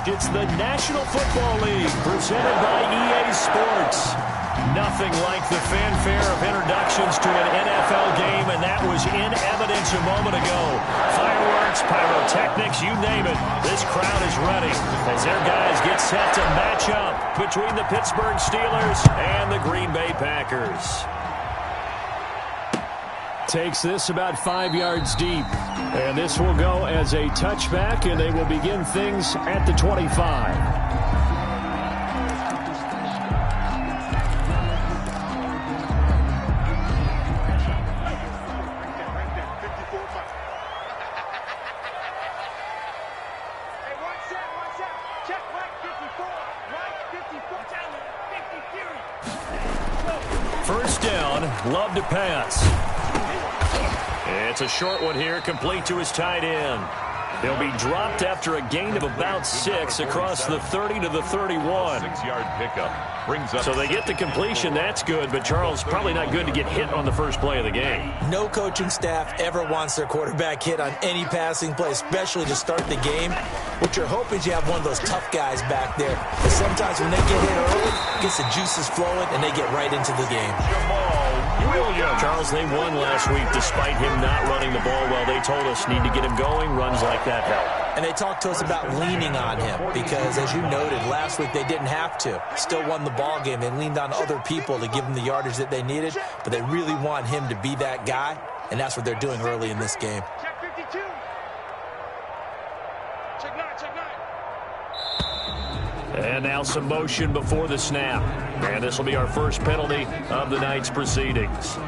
It's the National Football League presented by EA Sports. Nothing like the fanfare of introductions to an NFL game, and that was in evidence a moment ago. Fireworks, pyrotechnics, you name it. This crowd is ready as their guys get set to match up between the Pittsburgh Steelers and the Green Bay Packers. Takes this about 5 yards deep. And this will go as a touchback, and they will begin things at the 25. First down, Love to pass. It's a short one here, complete to his tight end. He'll be dropped after a gain of about 6 across the 30 to the 31. 6-yard pickup brings up. So they get the completion, that's good, but Charles, probably not good to get hit on the first play of the game. No coaching staff ever wants their quarterback hit on any passing play, especially to start the game. What you're hoping is you have one of those tough guys back there. But sometimes when they get hit early, gets the juices flowing, and they get right into the game. Charles, they won last week despite him not running the ball well. They told us need to get him going. Runs like that help. And they talked to us about leaning on him because, as you noted, last week they didn't have to. Still won the ball game. They leaned on other people to give them the yardage that they needed, but they really want him to be that guy, and that's what they're doing early in this game. Check 52. Check 9, check 9. And now some motion before the snap. And this will be our first penalty of the night's proceedings.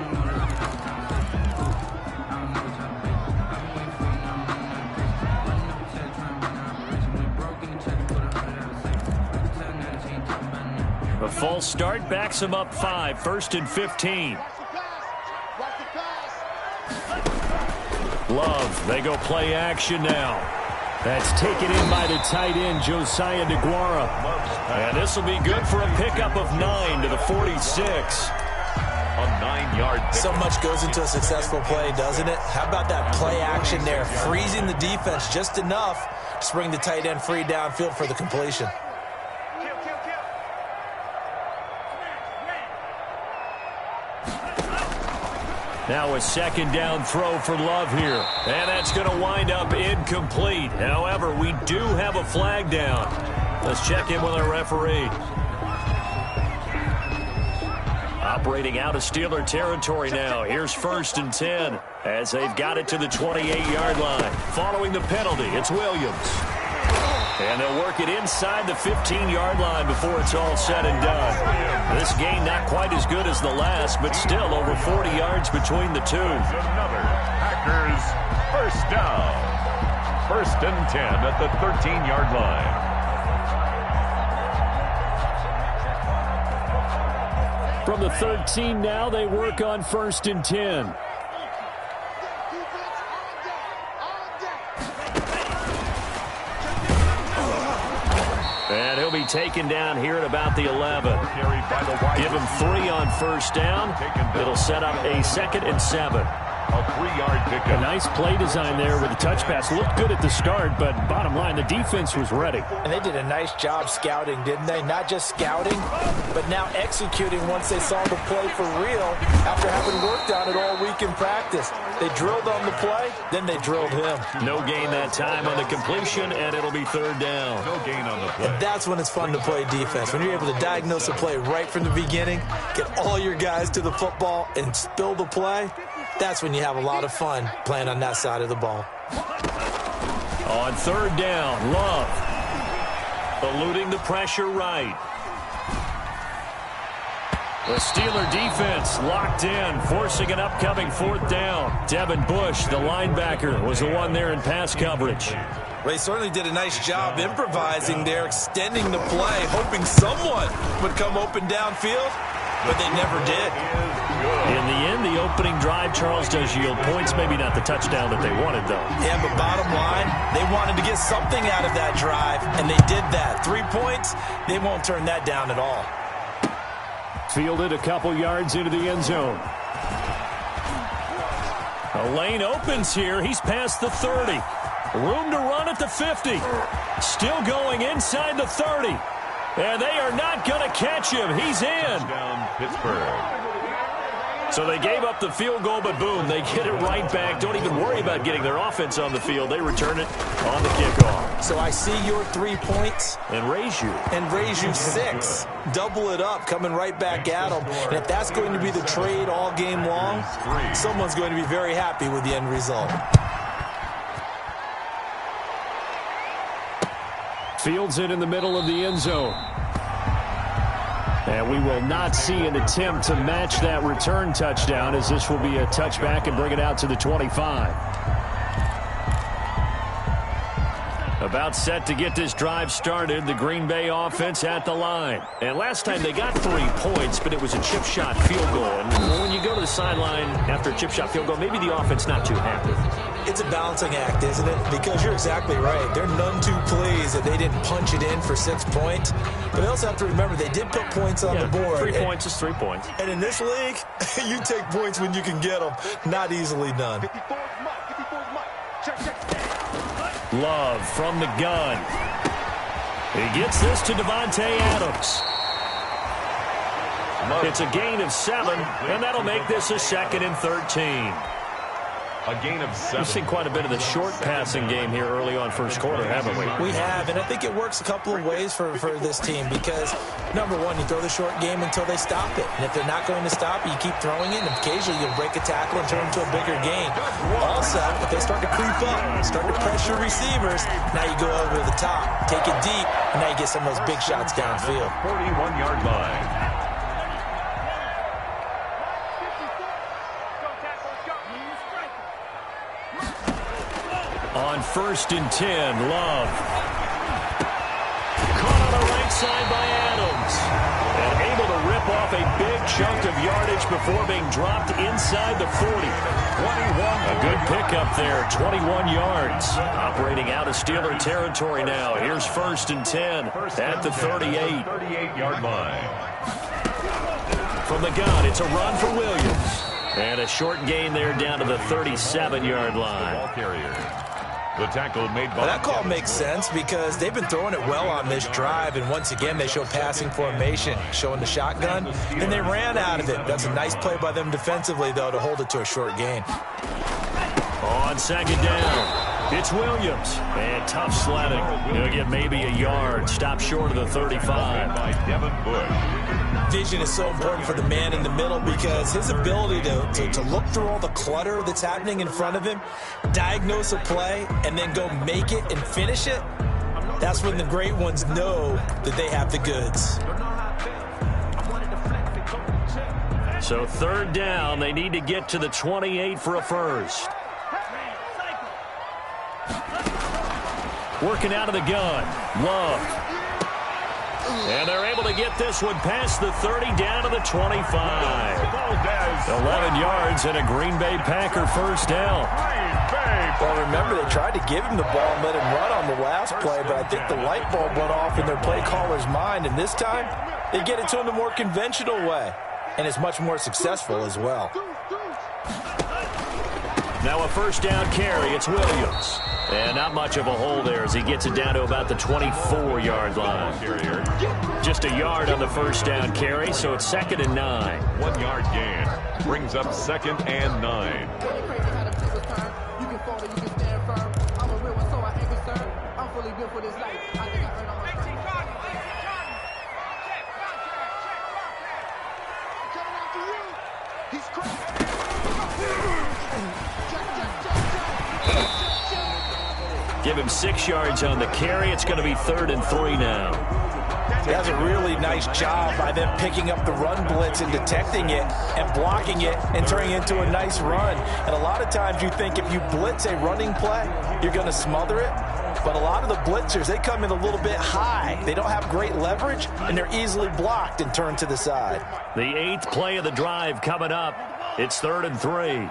A false start backs him up 5, 1st and 15. Love, they go play action now. That's taken in by the tight end, Josiah DeGuara. And this will be good for a pickup of 9 to the 46. A 9-yard pickup. So much goes into a successful play, doesn't it? How about that play action there? Freezing the defense just enough to bring the tight end free downfield for the completion. Now a second down throw for Love here. And that's going to wind up incomplete. However, we do have a flag down. Let's check in with our referee. Operating out of Steeler territory now. Here's 1st and 10 as they've got it to the 28-yard line. Following the penalty, it's Williams. And they'll work it inside the 15-yard line before it's all said and done. This gain not quite as good as the last, but still over 40 yards between the two. Another Packers first down. 1st and 10 at the 13-yard line. From the 13 now, they work on 1st and 10. And he'll be taken down here at about the 11. Give him 3 on 1st down. It'll set up a 2nd and 7. A 3-yard pickup. A nice play design there with the touch pass. Looked good at the start, but bottom line, the defense was ready. And they did a nice job scouting, didn't they? Not just scouting, but now executing once they saw the play for real after having worked on it all week in practice. They drilled on the play, then they drilled him. No gain that time on the completion, and it'll be 3rd down. No gain on the play. And that's when it's fun to play defense. When you're able to diagnose a play right from the beginning, get all your guys to the football, and spill the play, that's when you have a lot of fun playing on that side of the ball. On 3rd down, Love. Eluding the pressure right. The Steeler defense locked in, forcing an upcoming 4th down. Devin Bush, the linebacker, was the one there in pass coverage. Well, he certainly did a nice job improvising there, extending the play, hoping someone would come open downfield, but they never did. In the end, the opening drive, Charles, does yield points. Maybe not the touchdown that they wanted, though. Yeah, but bottom line, they wanted to get something out of that drive, and they did that. 3 points, they won't turn that down at all. Fielded a couple yards into the end zone. A lane opens here. He's past the 30. Room to run at the 50. Still going inside the 30. And they are not going to catch him. He's in. Touchdown, Pittsburgh. So they gave up the field goal, but boom, they get it right back. Don't even worry about getting their offense on the field. They return it on the kickoff. So I see your 3 points. And raise you 6. Double it up, coming right back at them. And if that's going to be the trade all game long, someone's going to be very happy with the end result. Fields it in the middle of the end zone. And we will not see an attempt to match that return touchdown, as this will be a touchback and bring it out to the 25. About set to get this drive started, the Green Bay offense at the line. And last time they got 3 points, but it was a chip shot field goal. And when you go to the sideline after a chip shot field goal, maybe the offense not too happy. It's a balancing act, isn't it? Because you're exactly right. They're none too pleased that they didn't punch it in for 6 points. But they also have to remember they did put points on the board. 3 points is 3 points. And in this league, you take points when you can get them. Not easily done. Love from the gun. He gets this to Davante Adams. It's a gain of 7, and that'll make this a 2nd and 13. A gain of 7. We've seen quite a bit of the short passing game here early on first quarter, haven't we? We have, and I think it works a couple of ways for this team because, number one, you throw the short game until they stop it. And if they're not going to stop it, you keep throwing it, and occasionally you'll break a tackle and turn it into a bigger gain. Also, if they start to creep up, start to pressure receivers, now you go over the top, take it deep, and now you get some of those big shots downfield. 41-yard line. On 1st and 10, Love. Caught on the right side by Adams. And able to rip off a big chunk of yardage before being dropped inside the 40. 21. A good pickup there, 21 yards. Operating out of Steeler territory now. Here's 1st and 10 at the 38. 38-yard line. From the gun, it's a run for Williams. And a short gain there down to the 37-yard line. Ball carrier. The tackle made by... That call makes sense because they've been throwing it well on this drive, and once again they show passing formation, showing the shotgun, and they ran out of it. That's a nice play by them defensively, though, to hold it to a short gain. On 2nd down, it's Williams, and tough sledding. He'll get maybe a yard, stop short of the 35. By Devin Bush. Vision is so important for the man in the middle because his ability to look through all the clutter that's happening in front of him, diagnose a play, and then go make it and finish it, that's when the great ones know that they have the goods. So 3rd down, they need to get to the 28 for a first. Working out of the gun, Love. And they're able to get this one past the 30 down to the 25. 11 yards and a Green Bay Packer first down. Well, remember, they tried to give him the ball and let him run on the last play, but I think the light bulb went off in their play caller's mind, and this time they get it to him the more conventional way, and it's much more successful as well. Now a 1st down carry, it's Williams. And not much of a hole there as he gets it down to about the 24-yard line. Just a yard on the 1st down carry, so it's 2nd and 9. 1-yard gain brings up 2nd and 9. Give him 6 yards on the carry. It's going to be 3rd and 3 now. That's a really nice job by them picking up the run blitz and detecting it and blocking it and turning it into a nice run. And a lot of times you think if you blitz a running play, you're going to smother it. But a lot of the blitzers, they come in a little bit high. They don't have great leverage, and they're easily blocked and turned to the side. The 8th play of the drive coming up. It's 3rd and 3.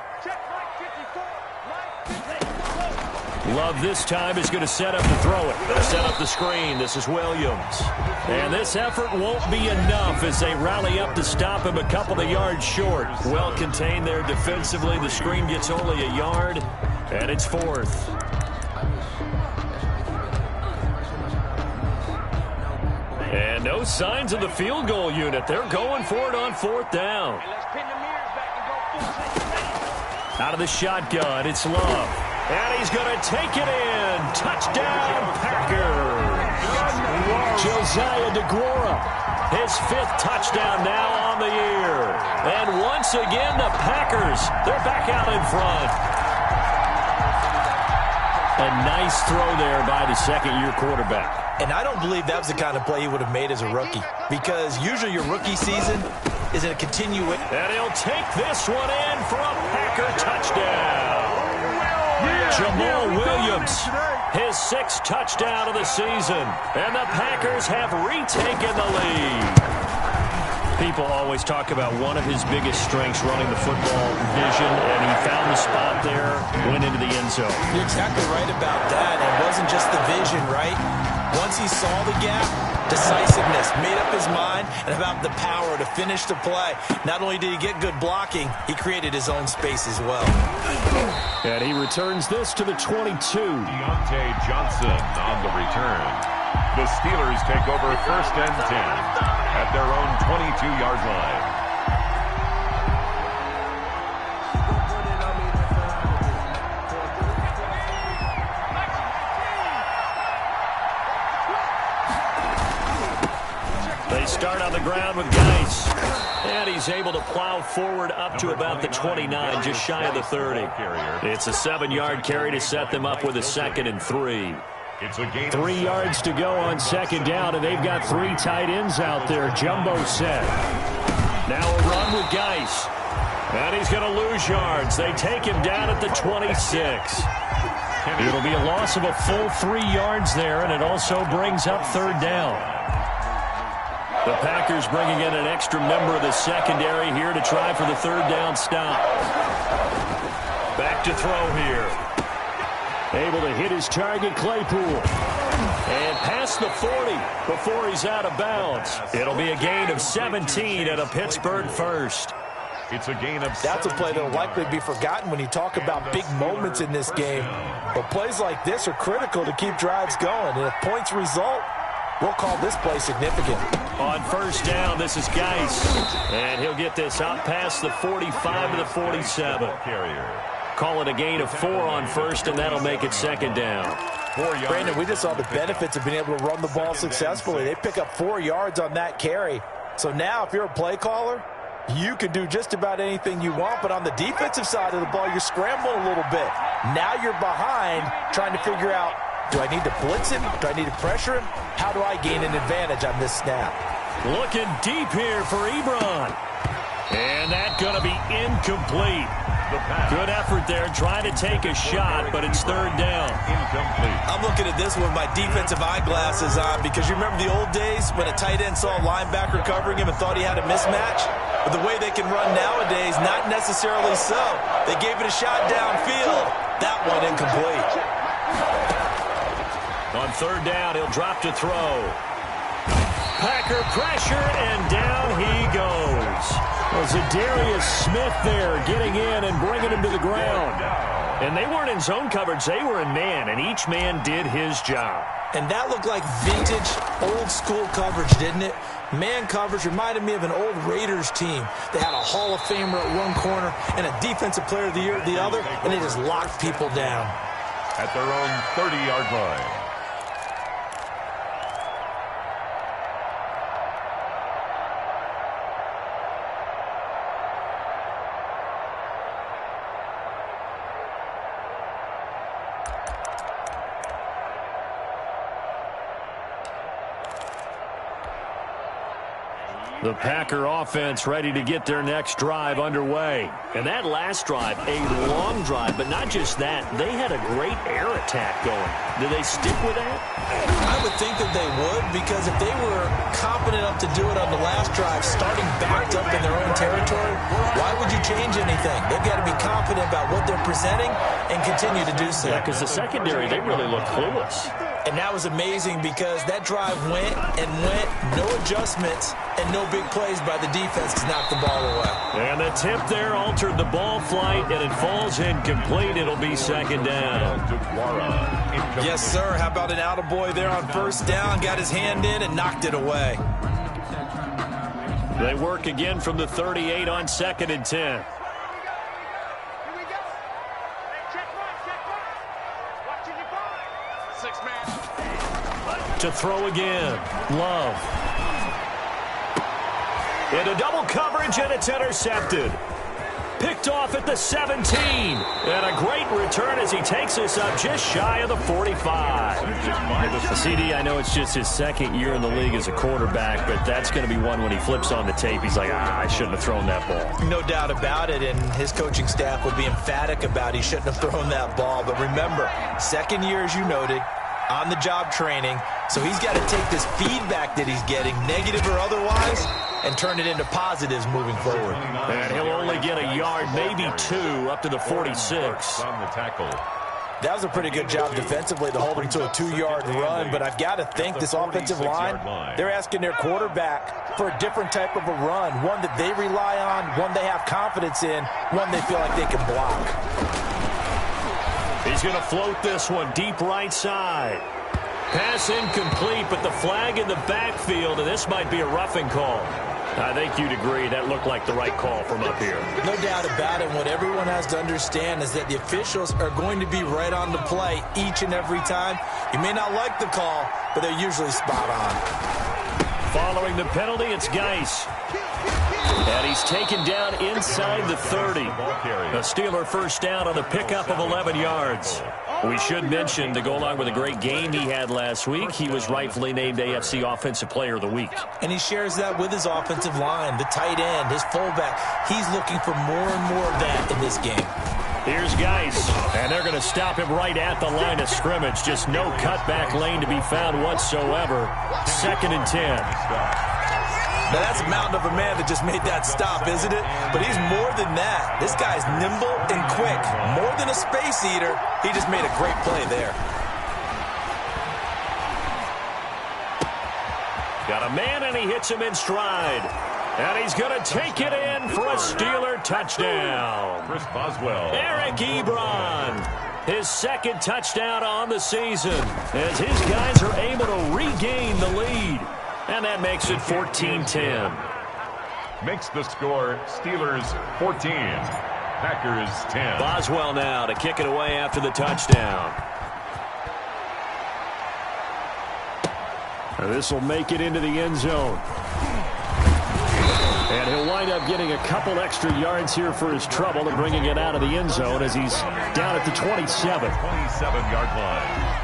Love this time is going to set up to throw it. They'll set up the screen. This is Williams. And this effort won't be enough as they rally up to stop him a couple of yards short. Well contained there defensively. The screen gets only a yard, and it's 4th. And no signs of the field goal unit. They're going for it on fourth down. Out of the shotgun, it's Love. And he's going to take it in. Touchdown, Packers. Josiah DeGuara, his 5th touchdown now on the year. And once again, the Packers, they're back out in front. A nice throw there by the second-year quarterback. And I don't believe that was the kind of play he would have made as a rookie, because usually your rookie season is a continuation. And he'll take this one in for a Packer touchdown. Jamal Williams, his 6th touchdown of the season. And the Packers have retaken the lead. People always talk about one of his biggest strengths running the football, vision, and he found the spot there, went into the end zone. You're exactly right about that. It wasn't just the vision, right? Once he saw the gap, decisiveness, made up his mind, and about the power to finish the play. Not only did he get good blocking, he created his own space as well. And he returns this to the 22. Deontay Johnson on the return. The Steelers take over 1st and 10 at their own 22-yard line. They start on the ground with Geis. And he's able to plow forward up to about the 29, just shy of the 30. It's a 7-yard carry to set them up with a 2nd and 3. 3 yards to go on 2nd down, and they've got 3 tight ends out there. Jumbo set. Now a run with Geis. And he's going to lose yards. They take him down at the 26. It'll be a loss of a full 3 yards there, and it also brings up 3rd down. The Packers bringing in an extra member of the secondary here to try for the 3rd down stop. Back to throw here. Able to hit his target, Claypool. And past the 40 before he's out of bounds. It'll be a gain of 17 at a Pittsburgh first. It's a gain of 17. That's a play that will likely be forgotten when you talk about big moments in this game. But plays like this are critical to keep drives going. And if points result, we'll call this play significant. On 1st down, this is Geis. And he'll get this out past the 45 to the 47. Call it a gain of 4 on 1st, and that'll make it 2nd down. Brandon, we just saw the benefits of being able to run the ball successfully. They pick up 4 yards on that carry. So now if you're a play caller, you can do just about anything you want. But on the defensive side of the ball, you're scrambling a little bit. Now you're behind trying to figure out, do I need to blitz him? Do I need to pressure him? How do I gain an advantage on this snap? Looking deep here for Ebron. And that's going to be incomplete. Good effort there, trying to take a shot, but it's 3rd down. Incomplete. I'm looking at this with my defensive eyeglasses on, because you remember the old days when a tight end saw a linebacker covering him and thought he had a mismatch? But the way they can run nowadays, not necessarily so. They gave it a shot downfield. That one incomplete. On 3rd down, he'll drop to throw. Packer pressure, and down he goes. Well, Zadarius Smith there getting in and bringing him to the ground. And they weren't in zone coverage. They were in man, and each man did his job. And that looked like vintage, old-school coverage, didn't it? Man coverage reminded me of an old Raiders team. They had a Hall of Famer at one corner and a Defensive Player of the Year at the other, and they just locked people down. At their own 30-yard line. The Packer offense ready to get their next drive underway. And that last drive, a long drive, but not just that. They had a great air attack going. Do they stick with that? I would think that they would, because if they were competent enough to do it on the last drive, starting backed up in their own territory, why would you change anything? They've got to be confident about what they're presenting and continue to do so. Yeah, because the secondary, they really look clueless. And that was amazing, because that drive went and went, no adjustments, and no big plays by the defense to knock the ball away. And the attempt there altered the ball flight, and it falls incomplete. It'll be second down. Yes, sir. How about an attaboy there on first down? Got his hand in and knocked it away. They work again from the 38 on 2nd and 10. To throw again. Love. Into double coverage, and it's intercepted. Picked off at the 17. And a great return as he takes us up just shy of the 45. CD, I know it's just his second year in the league as a quarterback, but that's going to be one when he flips on the tape. He's like, I shouldn't have thrown that ball. No doubt about it, and his coaching staff will be emphatic about he shouldn't have thrown that ball. But remember, second year, as you noted, on-the-job training, so he's got to take this feedback that he's getting, negative or otherwise, and turn it into positives moving forward. And he'll only get a yard, maybe two, up to the 46. On the tackle. That was a pretty good job defensively to hold him to a 2-yard run, but I've got to think this offensive line, they're asking their quarterback for a different type of a run, one that they rely on, one they have confidence in, one they feel like they can block. He's going to float this one deep right side. Pass incomplete, but the flag in the backfield, and this might be a roughing call. I think you'd agree that looked like the right call from up here. No doubt about it. What everyone has to understand is that the officials are going to be right on the play each and every time. You may not like the call, but they're usually spot on. Following the penalty, it's Geis. And he's taken down inside the 30. A Steeler first down on the pickup of 11 yards. We should mention, to go along with a great game he had last week, he was rightfully named AFC Offensive Player of the Week. And he shares that with his offensive line, the tight end, his fullback. He's looking for more and more of that in this game. Here's Geis, and they're going to stop him right at the line of scrimmage. Just no cutback lane to be found whatsoever. 2nd and 10. Now, that's a mountain of a man that just made that stop, isn't it? But he's more than that. This guy's nimble and quick. More than a space eater, he just made a great play there. Got a man, and he hits him in stride. And he's going to take it in for a Steeler touchdown. Chris Boswell. Eric Ebron. His second touchdown on the season as his guys are able to regain the lead. And that makes it 14-10. Makes the score Steelers 14, Packers 10. Boswell now to kick it away after the touchdown. This will make it into the end zone. And he'll wind up getting a couple extra yards here for his trouble and bringing it out of the end zone as he's down at the 27. 27-yard line.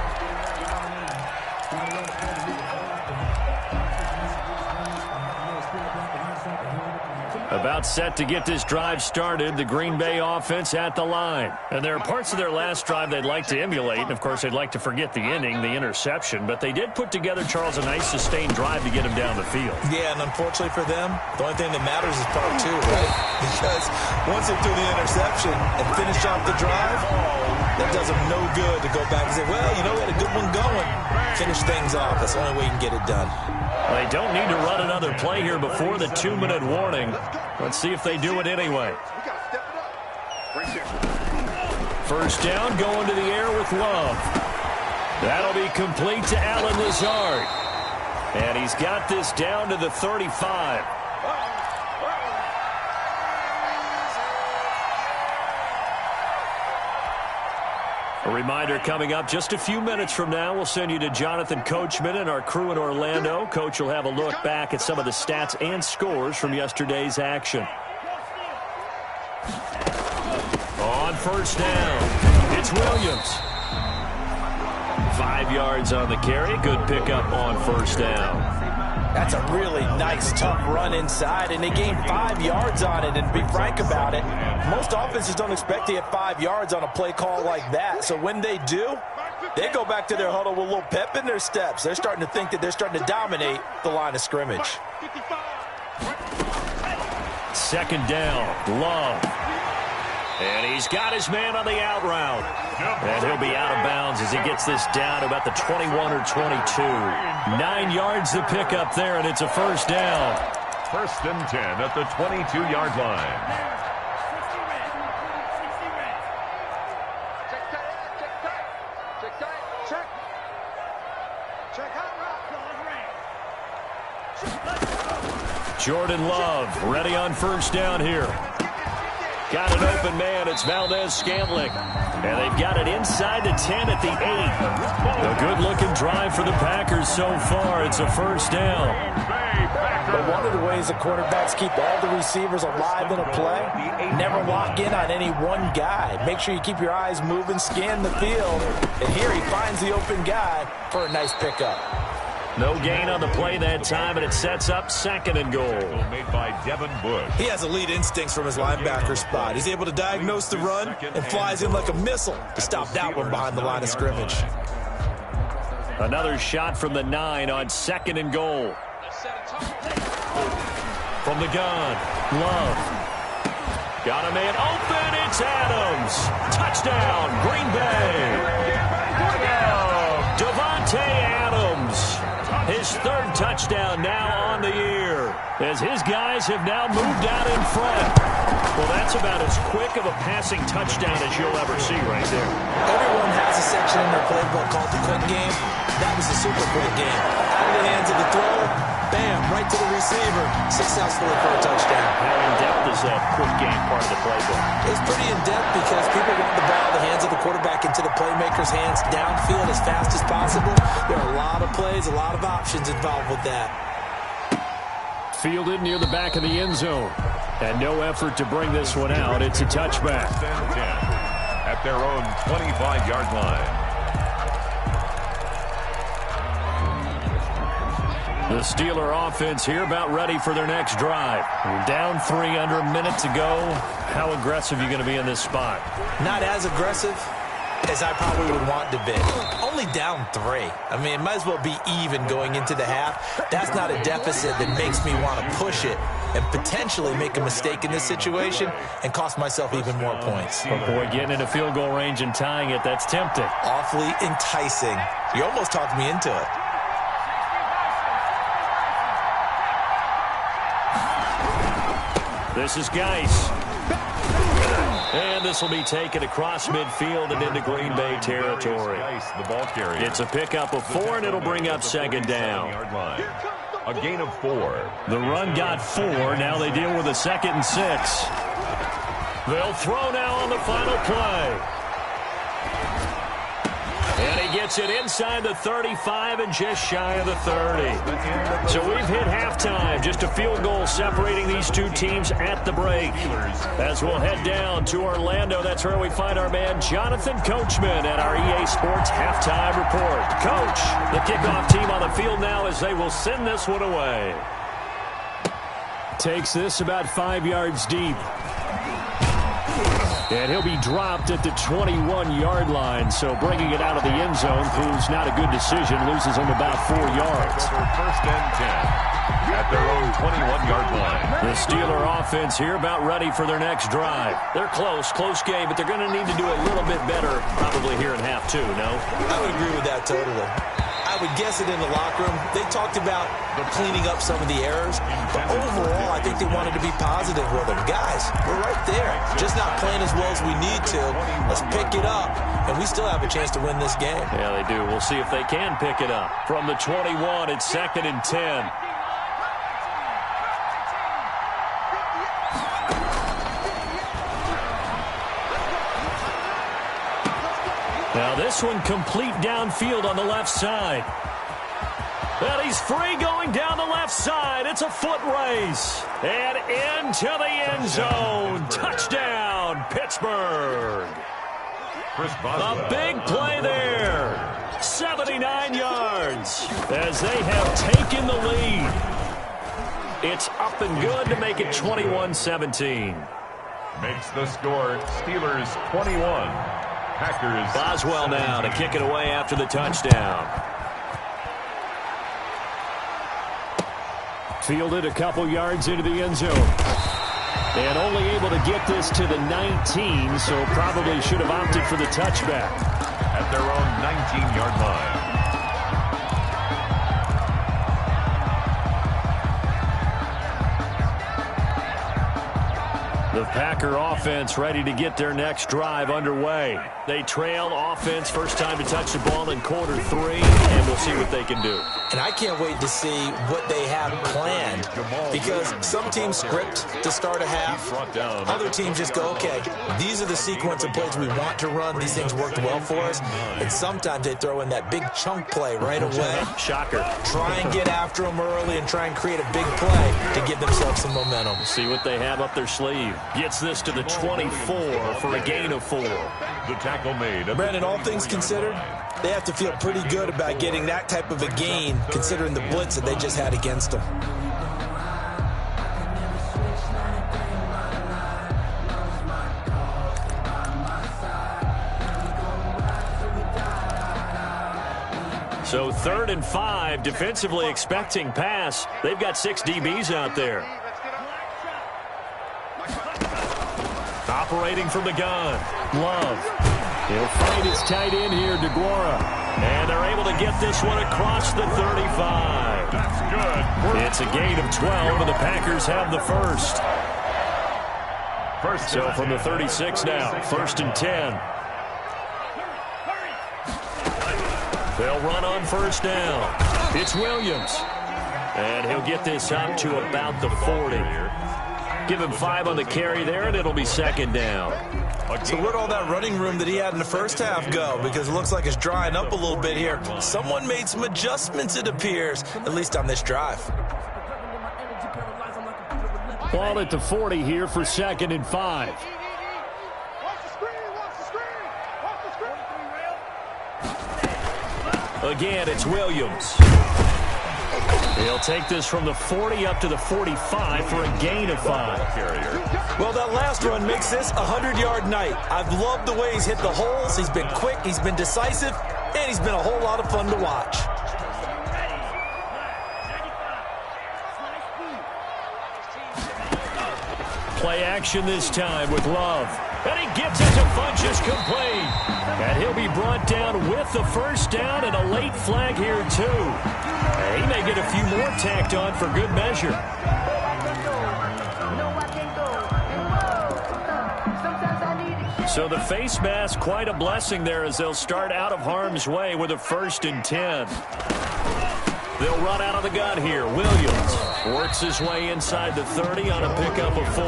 About set to get this drive started, the Green Bay offense at the line. And there are parts of their last drive they'd like to emulate. And, of course, they'd like to forget the inning, the interception. But they did put together, Charles, a nice sustained drive to get him down the field. Yeah, and unfortunately for them, the only thing that matters is part two, right? Because once they threw the interception and finished off the drive, that does them no good to go back and say, well, you know, we had a good one going. Finish things off. That's the only way you can get it done. Well, they don't need to run another play here before the 2-minute warning. Let's see if they do it anyway. First down, going to the air with Love. That'll be complete to Allen Lazard. And he's got this down to the 35. A reminder coming up just a few minutes from now, we'll send you to Jonathan Coachman and our crew in Orlando. Coach will have a look back at some of the stats and scores from yesterday's action. On first down, it's Williams. 5 yards on the carry. Good pickup on first down. That's a really nice, tough run inside, and they gained 5 yards on it. And to be frank about it, most offenses don't expect to get 5 yards on a play call like that. So when they do, they go back to their huddle with a little pep in their steps. They're starting to think that they're starting to dominate the line of scrimmage. Second down, Love. And he's got his man on the out route. And he'll be out of bounds as he gets this down to about the 21 or 22. 9 yards to pick up there, and it's a first down. First and 10 at the 22-yard line. Jordan Love ready on first down here. Got an open man. It's Valdez-Scantling. And they've got it inside the 10 at the 8. A good-looking drive for the Packers so far. It's a first down. But one of the ways the quarterbacks keep all the receivers alive in a play, never lock in on any one guy. Make sure you keep your eyes moving, scan the field. And here he finds the open guy for a nice pickup. No gain on the play that time, and it sets up second and goal. Made by Devin Bush. He has elite instincts from his linebacker spot. He's able to diagnose the run and flies in like a missile to stop that one behind the line of scrimmage. Another shot from the 9 on second and goal. From the gun, Love. Got a man open. It's Adams. Touchdown, Green Bay. Davante Adams. His third touchdown now on the year, as his guys have now moved out in front. Well, that's about as quick of a passing touchdown as you'll ever see right there. Everyone has a section in their playbook called the quick game. That was a super quick game. Out of the hands of the thrower, bam, right to the receiver, successfully for a touchdown. How in-depth is that quick game part of the playbook? It's pretty in-depth because people want the ball in the hands of the quarterback into the playmaker's hands downfield as fast as possible. There are a lot of plays, a lot of options involved with that. Fielded near the back of the end zone. And no effort to bring this one out. It's a touchback. At their own 25-yard line. The Steeler offense here about ready for their next drive. We're down 3 under a minute to go. How aggressive are you going to be in this spot? Not as aggressive as I probably would want to be. Only down 3. I mean, it might as well be even going into the half. That's not a deficit that makes me want to push it and potentially make a mistake in this situation and cost myself even more points. Oh boy, getting into field goal range and tying it, that's tempting. Awfully enticing. You almost talked me into it. This is Geis. And this will be taken across midfield and into Green Bay territory. The ball carrier. It's a pickup of 4, and it'll bring up second down. A gain of 4. The run got 4. Now they deal with a 2nd and 6. They'll throw now on the final play. And he gets it inside the 35 and just shy of the 30. So we've hit halftime. Just a field goal separating these two teams at the break. As we'll head down to Orlando, that's where we find our man Jonathan Coachman at our EA Sports Halftime Report. Coach, the kickoff team on the field now as they will send this one away. Takes this about 5 yards deep. And he'll be dropped at the 21-yard line, so bringing it out of the end zone proves not a good decision. Loses him about 4 yards. First and 10 at their own 21-yard line. The Steeler offense here about ready for their next drive. They're close game, but they're going to need to do a little bit better probably here in half 2, no? I would agree with that totally. I would guess it in the locker room. They talked about cleaning up some of the errors, but overall, I think they wanted to be positive with them. Guys, we're right there. Just not playing as well as we need to. Let's pick it up, and we still have a chance to win this game. Yeah, they do. We'll see if they can pick it up. From the 21, it's 2nd and 10. Now this one complete downfield on the left side. And he's free going down the left side. It's a foot race. And into the end zone. Touchdown, Pittsburgh. A big play there. 79 yards as they have taken the lead. It's up and good to make it 21-17. Makes the score Steelers 21. Packers. Boswell now to kick it away after the touchdown. Fielded a couple yards into the end zone. And only able to get this to the 19, so probably should have opted for the touchback. At their own 19-yard line. The Packer offense ready to get their next drive underway. They trail offense, first time to touch the ball in quarter 3, and we'll see what they can do. And I can't wait to see what they have planned, because some teams script to start a half. Other teams just go, okay, these are the sequence of plays we want to run. These things worked well for us. And sometimes they throw in that big chunk play right away. Shocker. Try and get after them early and try and create a big play to give themselves some momentum. See what they have up their sleeve. Gets this to the 24 for a gain of 4. The tackle made. Brandon, all things considered, they have to feel pretty good about getting that type of a gain, considering the blitz that they just had against them. So 3rd and 5, defensively expecting pass. They've got 6 DBs out there. Operating from the gun, Love. He'll find his tight end here, DeGuara. And they're able to get this one across the 35. That's good. It's a gain of 12, and the Packers have the first. So from the 36 now, 1st and 10. They'll run on 1st down. It's Williams. And he'll get this up to about the 40. Give him 5 on the carry there, and it'll be 2nd down. So where'd all that running room that he had in the first half go? Because it looks like it's drying up a little bit here. Someone made some adjustments, it appears, at least on this drive. Ball at the 40 here for 2nd and 5. Again, it's Williams. He'll take this from the 40 up to the 45 for a gain of 5. Well, that last run makes this a 100-yard night. I've loved the way he's hit the holes. He's been quick, he's been decisive, and he's been a whole lot of fun to watch. Play action this time with Love. And he gets it to Funchess complete. And he'll be brought down with the 1st down and a late flag here, too. And he may get a few more tacked on for good measure. So the face mask, quite a blessing there as they'll start out of harm's way with a 1st and 10. They'll run out of the gun here. Williams works his way inside the 30 on a pickup of 4.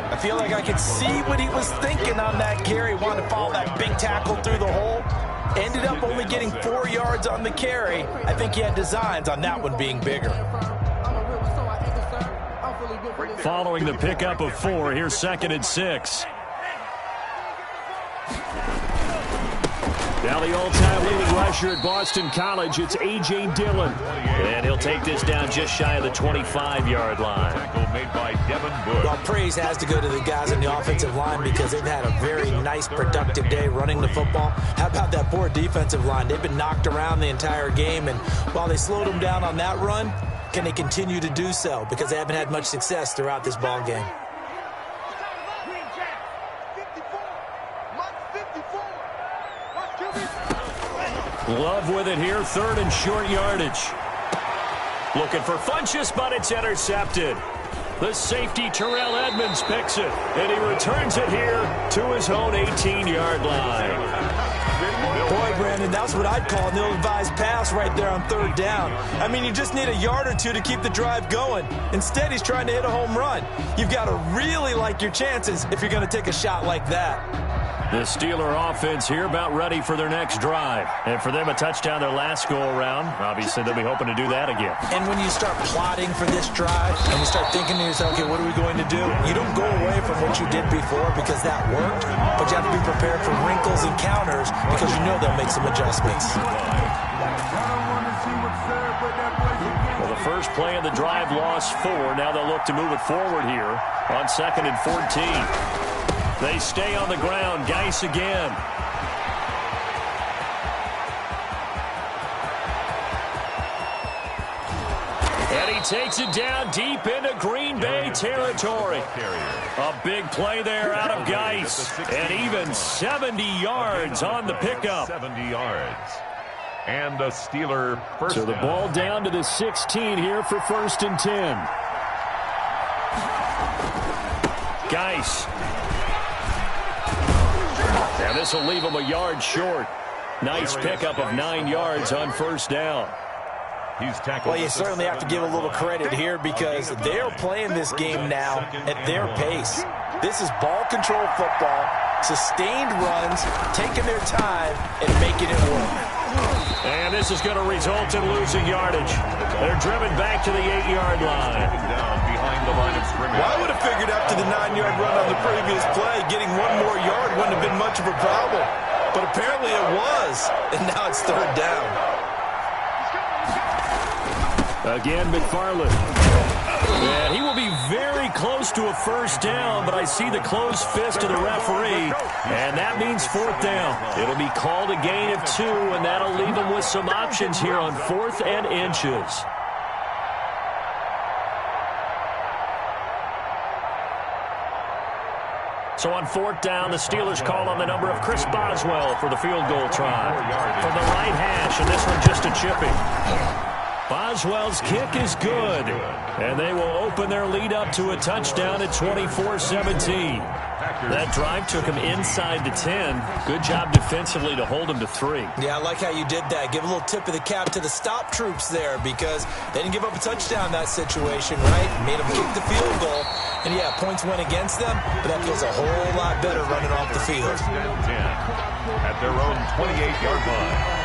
I feel like I could see what he was thinking on that carry. Wanted to follow that big tackle through the hole. Ended up only getting 4 yards on the carry. I think he had designs on that one being bigger. Following the pickup of 4, here's 2nd and 6. Now the all-time leading rusher at Boston College, it's A.J. Dillon. And he'll take this down just shy of the 25-yard line. Tackle made by Devin Bush. Well, praise has to go to the guys on the offensive line because they've had a very nice, productive day running the football. How about that poor defensive line? They've been knocked around the entire game, and while they slowed them down on that run, can they continue to do so? Because they haven't had much success throughout this ball game. Love with it here, 3rd and short yardage. Looking for Funchess, but it's intercepted. The safety, Terrell Edmonds, picks it, and he returns it here to his own 18-yard line. Boy, Brandon, that's what I'd call an ill-advised pass right there on 3rd down. I mean, you just need a yard or two to keep the drive going. Instead, he's trying to hit a home run. You've got to really like your chances if you're going to take a shot like that. The Steeler offense here about ready for their next drive. And for them, a touchdown their last go-around. Obviously, they'll be hoping to do that again. And when you start plotting for this drive and you start thinking to yourself, okay, what are we going to do? You don't go away from what you did before because that worked, but you have to be prepared for wrinkles and counters because you know they'll make some adjustments. Well, the first play of the drive lost 4. Now they'll look to move it forward here on 2nd and 14. They stay on the ground. Geis again. And he takes it down deep into Green Bay territory. A big play there out of Geis. And even 70 yards on the pickup. 70 yards. And a Steeler first So the down. ball down to the 16 here for 1st and 10. Geis. And this will leave him a yard short. Nice pickup of 9 yards on first down. He's tackled. Well, you certainly have to give a little credit here because they're playing this game now at their pace. This is ball control football, sustained runs, taking their time, and making it work. And this is going to result in losing yardage. They're driven back to the 8-yard line. Down behind the line of scrimmage. Well, I would have figured after the 9-yard run on the previous play, getting one more yard wouldn't have been much of a problem. But apparently it was, and now it's third down. Again, McFarland. And he will be very close to a first down, but I see the closed fist of the referee, and that means fourth down. It'll be called a gain of 2, and that'll leave him with some options here on 4th and inches. So on 4th down, the Steelers call on the number of Chris Boswell for the field goal try. From the right hash, and this one just a chipping. Boswell's kick is good, and they will open their lead up to a touchdown at 24-17. That drive took him inside the 10. Good job defensively to hold him to 3. Yeah, I like how you did that. Give a little tip of the cap to the stop troops there because they didn't give up a touchdown in that situation, right? Made them kick the field goal. And, yeah, points went against them, but that feels a whole lot better running off the field. First and 10 at their own 28-yard line.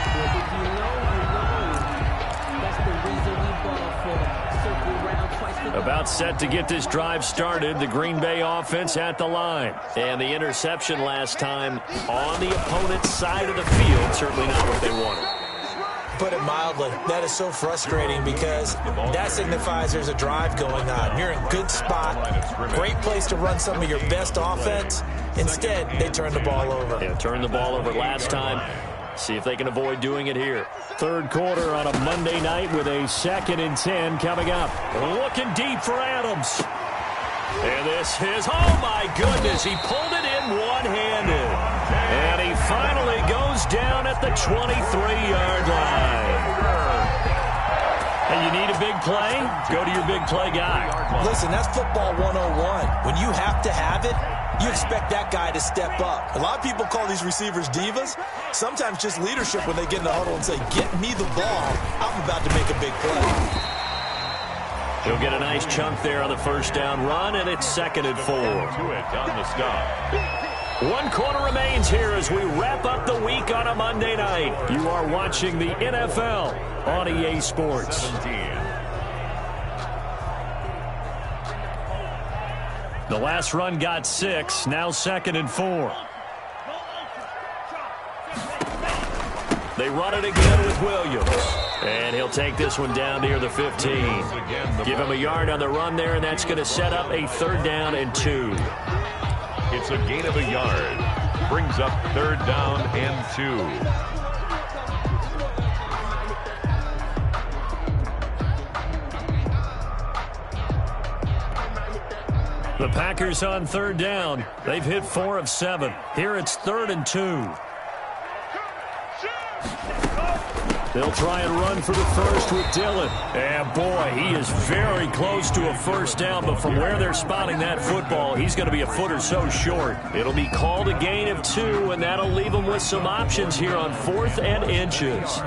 About set to get this drive started, the Green Bay offense at the line. And the interception last time on the opponent's side of the field, certainly not what they wanted. Put it mildly, that is so frustrating because that signifies there's a drive going on. You're in a good spot, great place to run some of your best offense. Instead, they turn the ball over. Yeah, turned the ball over last time. See if they can avoid doing it here. Third quarter on a Monday night with a 2nd and 10 coming up. Looking deep for Adams. And this is, oh my goodness, he pulled it in one-handed. And he finally goes down at the 23-yard line. And you need a big play? Go to your big play guy. Listen, that's football 101. When you have to have it, you expect that guy to step up. A lot of people call these receivers divas. Sometimes just leadership when they get in the huddle and say, get me the ball. I'm about to make a big play. He'll get a nice chunk there on the first down run, and it's 2nd and 4. To it on the stop. 1 quarter remains here as we wrap up the week on a Monday night. You are watching the NFL on EA Sports. 17. The last run got 6, now 2nd and 4. They run it again with Williams. And he'll take this one down near the 15. Give him a yard on the run there, and that's going to set up a 3rd down and 2. It's a gain of a yard. Brings up 3rd down and 2. The Packers on 3rd down. They've hit 4 of 7. Here it's 3rd and 2. They'll try and run for the first with Dillon. And boy, he is very close to a first down, but from where they're spotting that football, he's going to be a foot or so short. It'll be called a gain of 2, and that'll leave him with some options here on 4th and inches.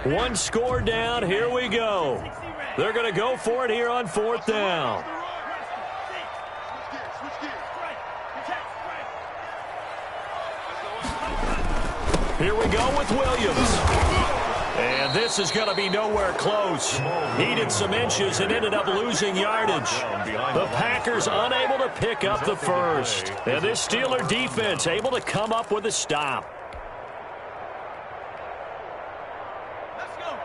One score down, here we go. They're going to go for it here on 4th down. Here we go with Williams. And this is going to be nowhere close. Needed some inches and ended up losing yardage. The Packers unable to pick up the first. And this Steeler defense able to come up with a stop.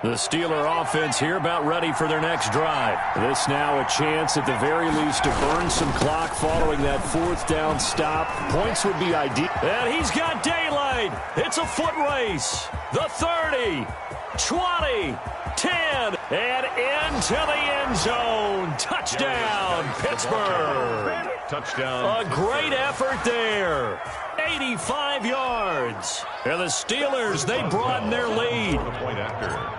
The Steeler offense here about ready for their next drive. This now a chance at the very least to burn some clock following that fourth down stop. Points would be ideal. And he's got daylight. It's a foot race. The 30, 20, 10, and into the end zone. Touchdown, Pittsburgh. Touchdown. A great effort there. 85 yards. And the Steelers, they broaden their lead. Point after.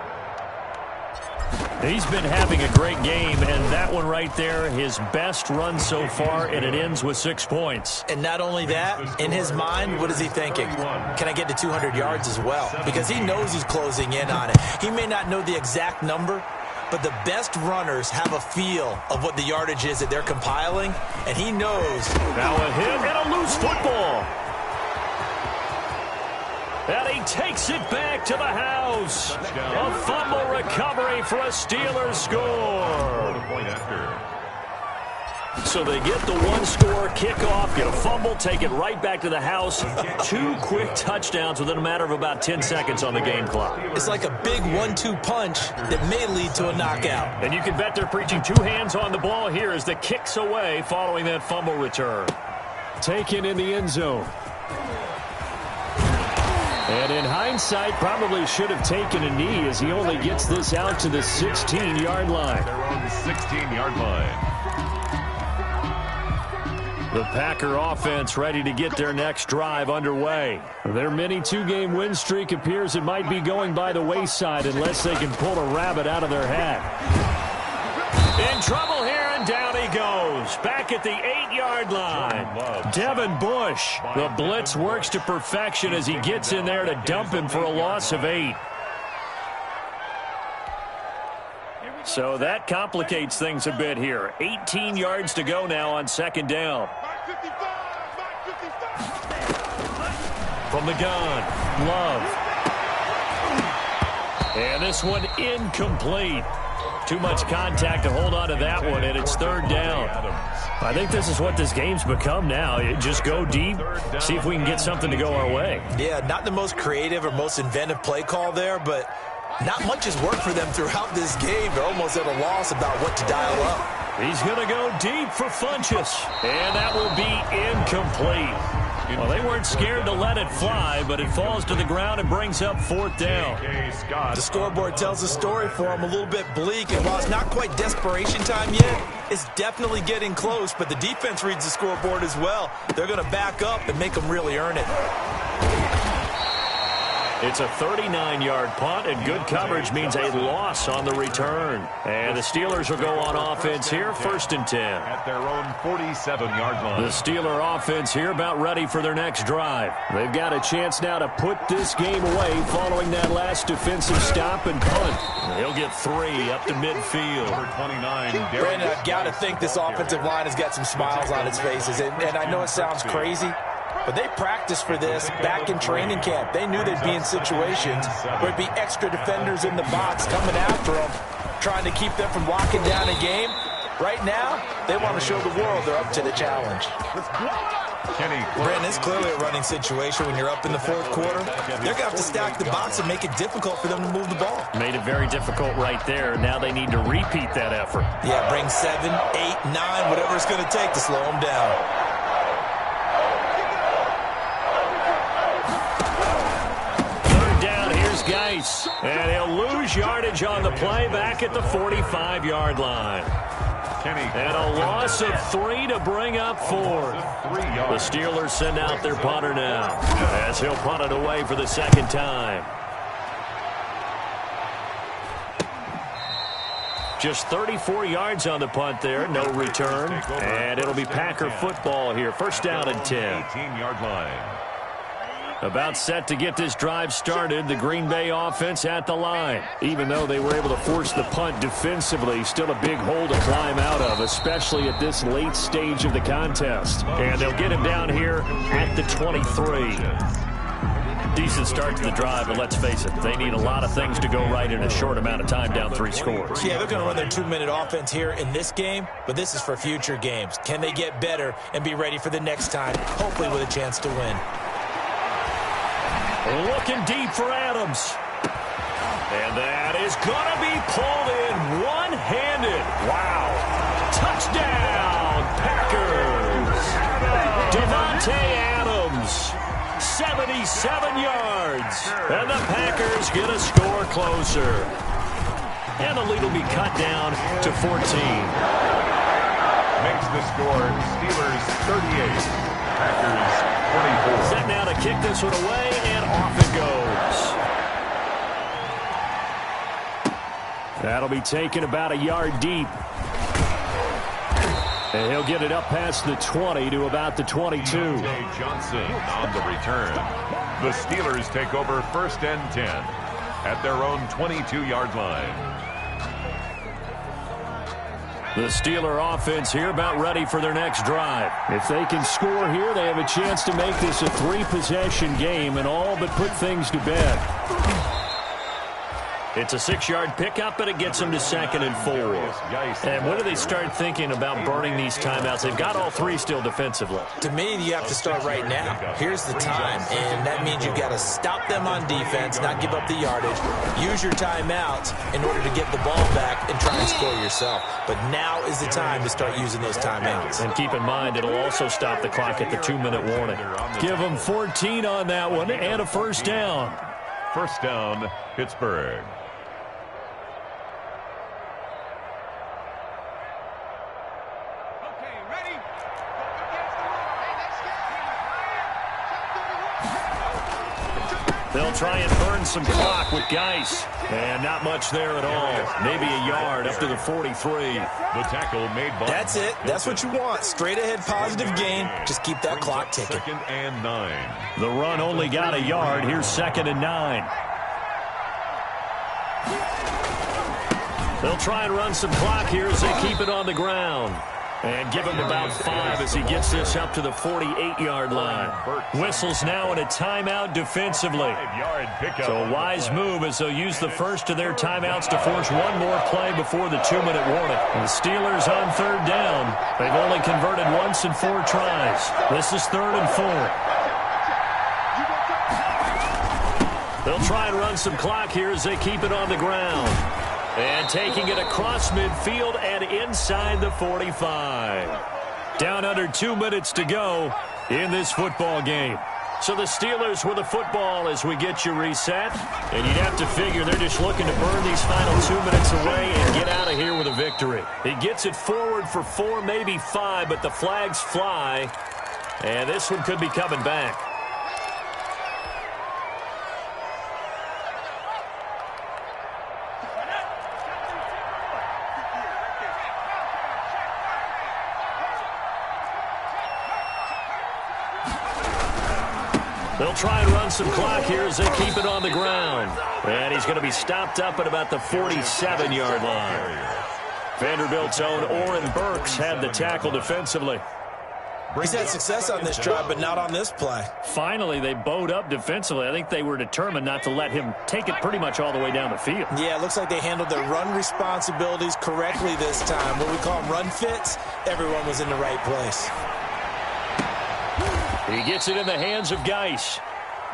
He's been having a great game, and that one right there, his best run so far, and it ends with 6 points. And not only that, in his mind, what is he thinking? Can I get to 200 yards as well? Because he knows he's closing in on it. He may not know the exact number, but the best runners have a feel of what the yardage is that they're compiling, and he knows. Now a hit and a loose football. And he takes it back to the house. A fumble recovery for a Steelers score. Point after. So they get the one-score kickoff, get a fumble, take it right back to the house. 2 quick touchdowns within a matter of about 10 seconds on the game clock. It's like a big 1-2 punch that may lead to a knockout. And you can bet they're preaching 2 hands on the ball here as the kick's away following that fumble return. Taken in the end zone. And in hindsight, probably should have taken a knee as he only gets this out to the 16-yard line. Their own 16-yard line. The Packer offense ready to get their next drive underway. Their mini 2-game win streak appears it might be going by the wayside unless they can pull a rabbit out of their hat. In trouble here, and down he goes. Back at the 8-yard line. Devin Bush. The blitz works to perfection as he gets in there to dump him for a loss of 8. So that complicates things a bit here. 18 yards to go now on 2nd down. From the gun, Love. And this one incomplete. Too much contact to hold on to that one, and it's 3rd down. I think this is what this game's become now. Just go deep, see if we can get something to go our way. Yeah, not the most creative or most inventive play call there, but not much has worked for them throughout this game. They're almost at a loss about what to dial up. He's going to go deep for Funchess, and that will be incomplete. Well, they weren't scared to let it fly, but it falls to the ground and brings up 4th down. The scoreboard tells a story for him, a little bit bleak, and while it's not quite desperation time yet, it's definitely getting close, but the defense reads the scoreboard as well. They're going to back up and make them really earn it. It's a 39-yard punt, and good coverage means a loss on the return. And the Steelers will go on offense here, 1st and 10. At their own 47-yard line. The Steeler offense here about ready for their next drive. They've got a chance now to put this game away following that last defensive stop and punt. He'll get 3 up to midfield. Number 29, Brandon, I've got to think this offensive line has got some smiles on its faces, and I know it sounds crazy, but they practiced for this back in training camp. They knew they'd be in situations where it'd be extra defenders in the box coming after them, trying to keep them from locking down a game. Right now, they want to show the world they're up to the challenge. Brandon, it's clearly a running situation when you're up in the 4th quarter. They're going to have to stack the box and make it difficult for them to move the ball. Made it very difficult right there. Now they need to repeat that effort. Yeah, bring 7, 8, 9, whatever it's going to take to slow them down. Geis, and he'll lose yardage on the play back at the 45-yard line. And a loss of 3 to bring up 4th. The Steelers send out their punter now as he'll punt it away for the 2nd time. Just 34 yards on the punt there, no return. And it'll be Packer football here, 1st down and 10. 18-yard line. About set to get this drive started, the Green Bay offense at the line. Even though they were able to force the punt defensively, still a big hole to climb out of, especially at this late stage of the contest. And they'll get him down here at the 23. Decent start to the drive, but let's face it, they need a lot of things to go right in a short amount of time, down 3 scores. Yeah, they're going to run their 2-minute offense here in this game, but this is for future games. Can they get better and be ready for the next time, hopefully with a chance to win? Looking deep for Adams. And that is going to be pulled in one-handed. Wow. Touchdown, Packers. Davante Adams, 77 yards. And the Packers get a score closer. And the lead will be cut down to 14. Makes the score Steelers 38, Packers 24. Set now to kick this one away, and off it goes. That'll be taken about a yard deep. And he'll get it up past the 20 to about the 22. Diontae Johnson on the return. The Steelers take over 1st and 10 at their own 22-yard line. The Steeler offense here about ready for their next drive. If they can score here, they have a chance to make this a 3-possession game and all but put things to bed. It's a 6-yard pickup, and it gets them to 2nd and 4. And when do they start thinking about burning these timeouts? They've got all 3 still defensively. To me, you have to start right now. Here's the time, and that means you've got to stop them on defense, not give up the yardage, use your timeouts in order to get the ball back and try and score yourself. But now is the time to start using those timeouts. And keep in mind, it'll also stop the clock at the 2-minute warning. Give them 14 on that one and a 1st down. 1st down, Pittsburgh. They'll try and burn some clock with Geis. And not much there at all. Maybe a yard up to the 43. The tackle made by... That's it. That's what you want. Straight ahead positive gain. Just keep that clock ticking. 2nd and 9. The run only got a yard. Here's 2nd and 9. They'll try and run some clock here as they keep it on the ground. And give him about 5 as he gets this up to the 48-yard line. Whistles now in a timeout defensively. So a wise move as they'll use the first of their timeouts to force one more play before the 2-minute warning. The Steelers on 3rd down. They've only converted once in 4 tries. This is 3rd and 4. They'll try and run some clock here as they keep it on the ground. And taking it across midfield and inside the 45. Down under 2 minutes to go in this football game. So the Steelers with the football as we get you reset. And you'd have to figure they're just looking to burn these final 2 minutes away and get out of here with a victory. He gets it forward for 4, maybe 5, but the flags fly. And this one could be coming back. They'll try and run some clock here as they keep it on the ground. And he's going to be stopped up at about the 47-yard line. Vanderbilt's own Oren Burks had the tackle defensively. He's had success on this drive, but not on this play. Finally, they bowed up defensively. I think they were determined not to let him take it pretty much all the way down the field. Yeah, it looks like they handled their run responsibilities correctly this time. What we call them run fits, everyone was in the right place. He gets it in the hands of Geis.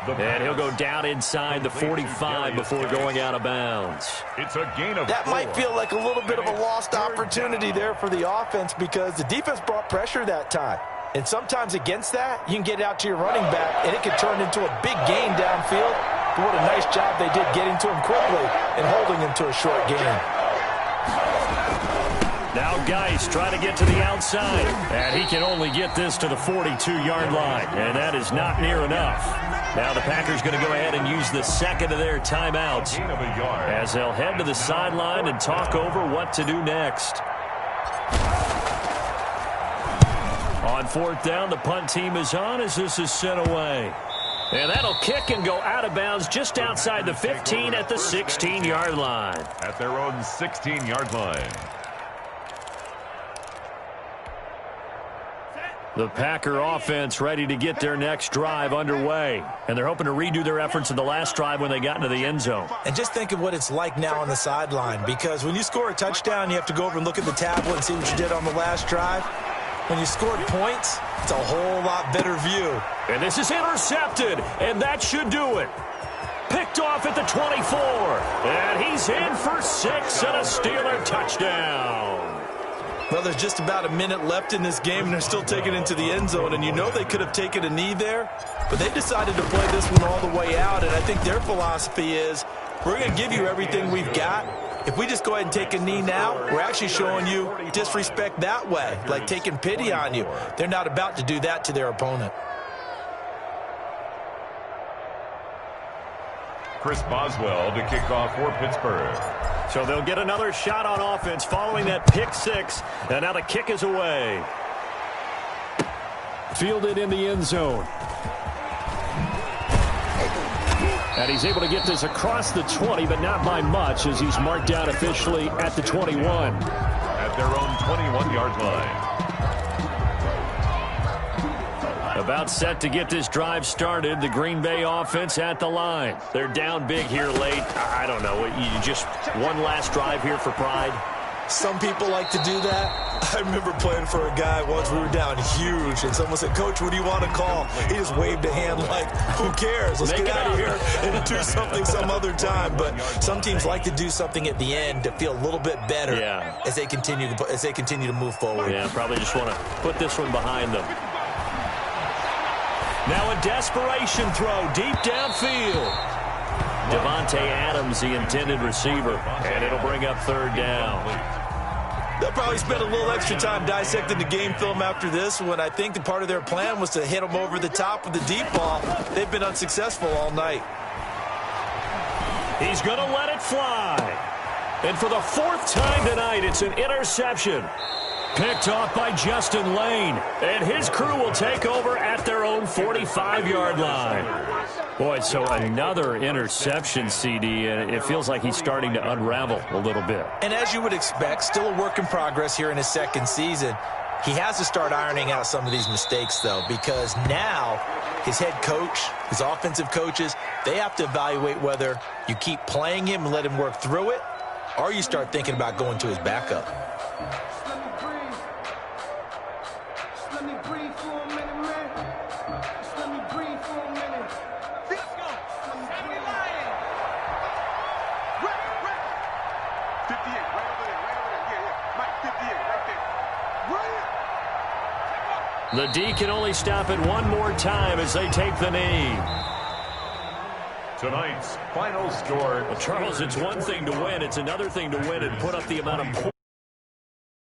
And he'll go down inside the 45 before going out of bounds. It's a gain of 4. That might feel like a little bit of a lost opportunity there for the offense because the defense brought pressure that time. And sometimes against that, you can get it out to your running back, and it can turn into a big gain downfield. But what a nice job they did getting to him quickly and holding him to a short gain. Now Geis trying to get to the outside. And he can only get this to the 42-yard line. And that is not near enough. Now the Packers going to go ahead and use the second of their timeouts as they'll head to the sideline and talk over what to do next. On 4th down, the punt team is on as this is sent away. And that'll kick and go out of bounds just outside the 15 at the 16-yard line. At their own 16-yard line. The Packer offense ready to get their next drive underway. And they're hoping to redo their efforts in the last drive when they got into the end zone. And just think of what it's like now on the sideline, because when you score a touchdown, you have to go over and look at the tablet and see what you did on the last drive. When you scored points, it's a whole lot better view. And this is intercepted, and that should do it. Picked off at the 24. And he's in for 6 and a Steeler touchdown. Well, there's just about a minute left in this game, and they're still taking it into the end zone. And you know they could have taken a knee there, but they decided to play this one all the way out. And I think their philosophy is, we're going to give you everything we've got. If we just go ahead and take a knee now, we're actually showing you disrespect that way, like taking pity on you. They're not about to do that to their opponent. Chris Boswell to kick off for Pittsburgh. So they'll get another shot on offense following that pick 6. And now the kick is away. Fielded in the end zone. And he's able to get this across the 20, but not by much, as he's marked down officially at the 21. At their own 21-yard line. About set to get this drive started. The Green Bay offense at the line. They're down big here late. I don't know. You just one last drive here for pride. Some people like to do that. I remember playing for a guy once. We were down huge, and someone said, "Coach, what do you want to call?" He just waved a hand like, "Who cares? Let's get out of here and do something some other time." But some teams like to do something at the end to feel a little bit better as they continue to move forward. Yeah, probably just want to put this one behind them. Now a desperation throw deep downfield. Devontae Adams, the intended receiver, and it'll bring up 3rd down. They'll probably spend a little extra time dissecting the game film after this one. I think the part of their plan was to hit them over the top with the deep ball. They've been unsuccessful all night. He's going to let it fly. And for the 4th time tonight, it's an interception. Picked off by Justin Lane. And his crew will take over at their own 45-yard line. Boy, so another interception, CD, and it feels like he's starting to unravel a little bit. And as you would expect, still a work in progress here in his 2nd season. He has to start ironing out some of these mistakes, though, because now his head coach, his offensive coaches, they have to evaluate whether you keep playing him and let him work through it, or you start thinking about going to his backup. The D can only stop it one more time as they take the knee. Tonight's final score. Well, Charles, it's one thing to win. It's another thing to win and put up the amount of points.